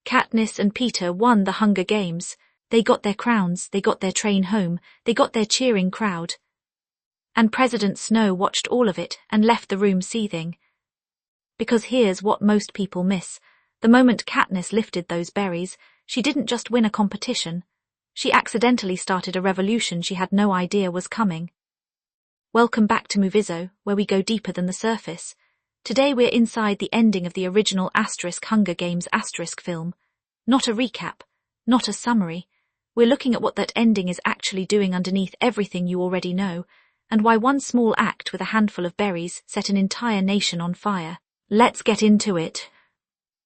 Katniss and Peter won the Hunger Games. They got their crowns, they got their train home, they got their cheering crowd. And President Snow watched all of it and left the room seething. Because here's what most people miss. The moment Katniss lifted those berries, she didn't just win a competition. She accidentally started a revolution she had no idea was coming. Welcome back to Movizo, where we go deeper than the surface. Today we're inside the ending of the original Hunger Games film. Not a recap, not a summary. We're looking at what that ending is actually doing underneath everything you already know, and why one small act with a handful of berries set an entire nation on fire. Let's get into it.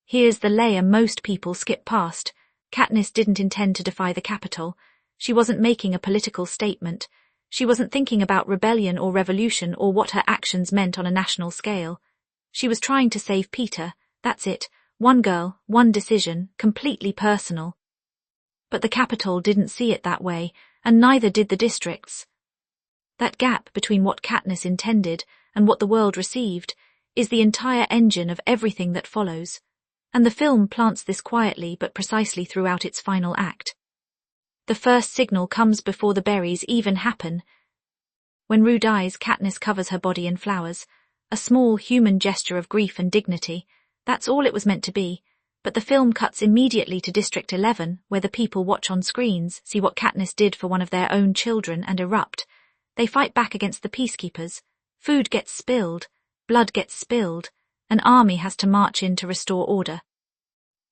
Here's the layer most people skip past. Katniss didn't intend to defy the Capitol. She wasn't making a political statement. She wasn't thinking about rebellion or revolution or what her actions meant on a national scale. She was trying to save Peter, that's it. One girl, one decision, completely personal. But the Capitol didn't see it that way, and neither did the districts. That gap between what Katniss intended and what the world received is the entire engine of everything that follows, and the film plants this quietly but precisely throughout its final act. The first signal comes before the berries even happen. When Rue dies, Katniss covers her body in flowers, a small human gesture of grief and dignity. That's all it was meant to be, but the film cuts immediately to District 11, where the people watch on screens, see what Katniss did for one of their own children and erupt. They fight back against the peacekeepers. Food gets spilled. Blood gets spilled. An army has to march in to restore order.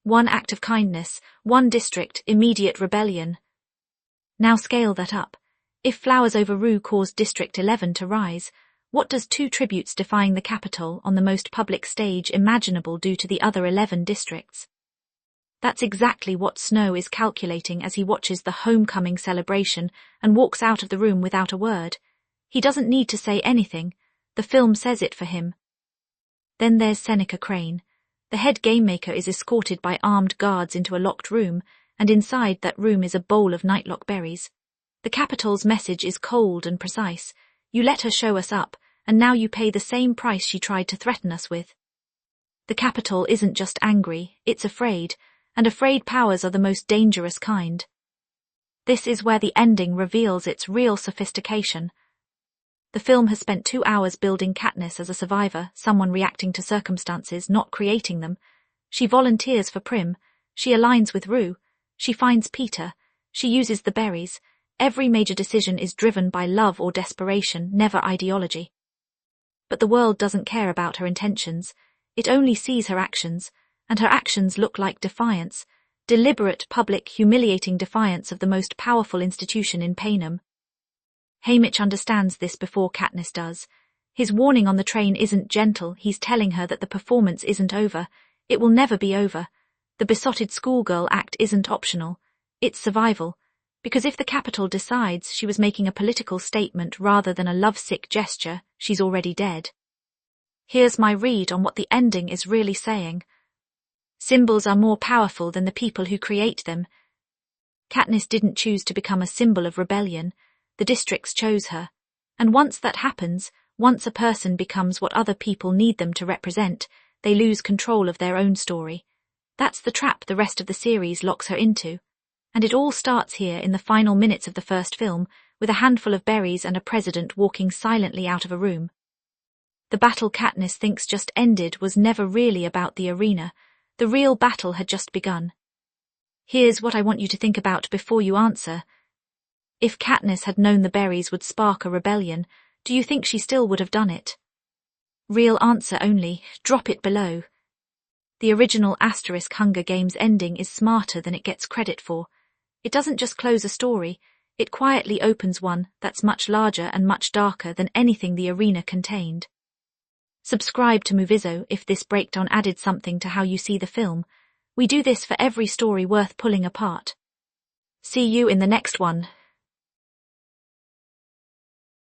One act of kindness, one district, immediate rebellion. Now scale that up. If flowers over Rue caused District 11 to rise, what does 2 tributes defying the Capitol on the most public stage imaginable do to the other 11 districts? That's exactly what Snow is calculating as he watches the homecoming celebration and walks out of the room without a word. He doesn't need to say anything. The film says it for him. Then there's Seneca Crane. The head game maker is escorted by armed guards into a locked room, and inside that room is a bowl of nightlock berries. The Capitol's message is cold and precise. You let her show us up, and now you pay the same price she tried to threaten us with. The Capitol isn't just angry, it's afraid, and afraid powers are the most dangerous kind. This is where the ending reveals its real sophistication. The film has spent 2 hours building Katniss as a survivor, someone reacting to circumstances, not creating them. She volunteers for Prim, she aligns with Rue, she finds Peter, she uses the berries. Every major decision is driven by love or desperation, never ideology. But the world doesn't care about her intentions. It only sees her actions, and her actions look like defiance, deliberate, public, humiliating defiance of the most powerful institution in Panem. Haymitch understands this before Katniss does. His warning on the train isn't gentle, he's telling her that the performance isn't over. It will never be over. The besotted schoolgirl act isn't optional. It's survival. Because if the Capitol decides she was making a political statement rather than a lovesick gesture, she's already dead. Here's my read on what the ending is really saying. Symbols are more powerful than the people who create them. Katniss didn't choose to become a symbol of rebellion. The districts chose her. And once that happens, once a person becomes what other people need them to represent, they lose control of their own story. That's the trap the rest of the series locks her into. And it all starts here in the final minutes of the first film, with a handful of berries and a president walking silently out of a room. The battle Katniss thinks just ended was never really about the arena. The real battle had just begun. Here's what I want you to think about before you answer. If Katniss had known the berries would spark a rebellion, do you think she still would have done it? Real answer only. Drop it below. The original Hunger Games ending is smarter than it gets credit for. It doesn't just close a story, it quietly opens one that's much larger and much darker than anything the arena contained. Subscribe to Movizo if this breakdown added something to how you see the film. We do this for every story worth pulling apart. See you in the next one.